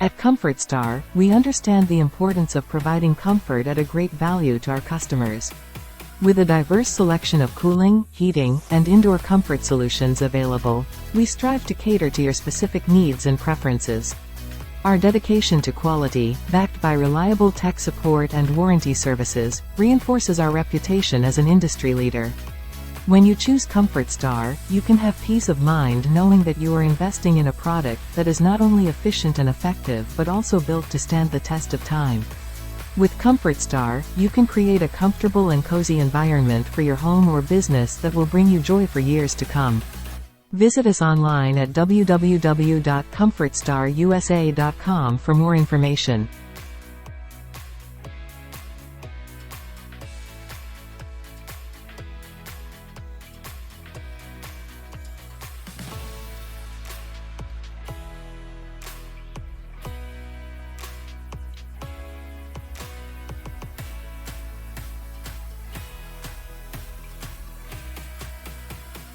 At ComfortStar, we understand the importance of providing comfort at a great value to our customers. With a diverse selection of cooling, heating, and indoor comfort solutions available, we strive to cater to your specific needs and preferences. Our dedication to quality, backed by reliable tech support and warranty services, reinforces our reputation as an industry leader. When you choose ComfortStar, you can have peace of mind knowing that you are investing in a product that is not only efficient and effective but also built to stand the test of time. With ComfortStar, you can create a comfortable and cozy environment for your home or business that will bring you joy for years to come. Visit us online at www.comfortstarusa.com for more information.